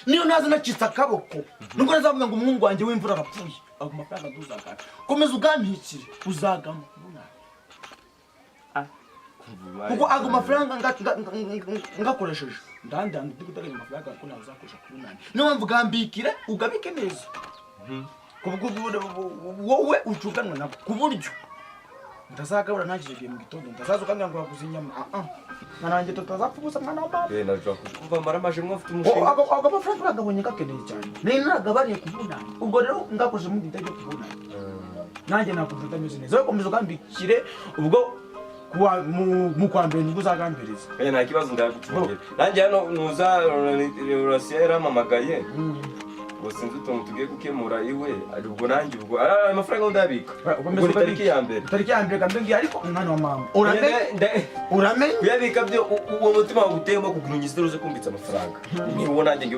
niyo naza nacitse akaboko nubwo nazavuga ngo umuhungu wanjye w'imvura arapfuye ago mafaranga duzagana komeza ugampikire uzagama kuko ago mafaranga ngakoresheje ndandanda ndikutaka amafaranga ko nazakoresha kuri nani niyo mvuga mbikire ugabike neza kubwo wowe ucuganwa nabo kuburyo ndazagabura nagiye mu gitondo ndazaza ukanga ngo waguze inyama nanjye tutazapfubuza mwana wa baba najwa kuva maramaje mwafite umushinga ago mafaranga bagabonye gakeneye cyane ni nagabariye kubona ubwo rero ngakoresha mu ndajye kubona nanjye nakuvuga meze neza we komeza ugambikire ubwo kuwa mu kwambere nibwo uzagambiriza nta kibazo ndagucungira nanjye hano nuza Rasiya yaramamagaye ngo sinzi utuntu tugiye gukemura iwe ari ubwo nanjye ubwo amafaranga ndabika ubwo tariki ya mbere kambe ariko umwana wa mama uramenye kuyabika byo uwo mutima waguteyemo kugurunya isitoro zo kumbitsa amafaranga niwo nanjye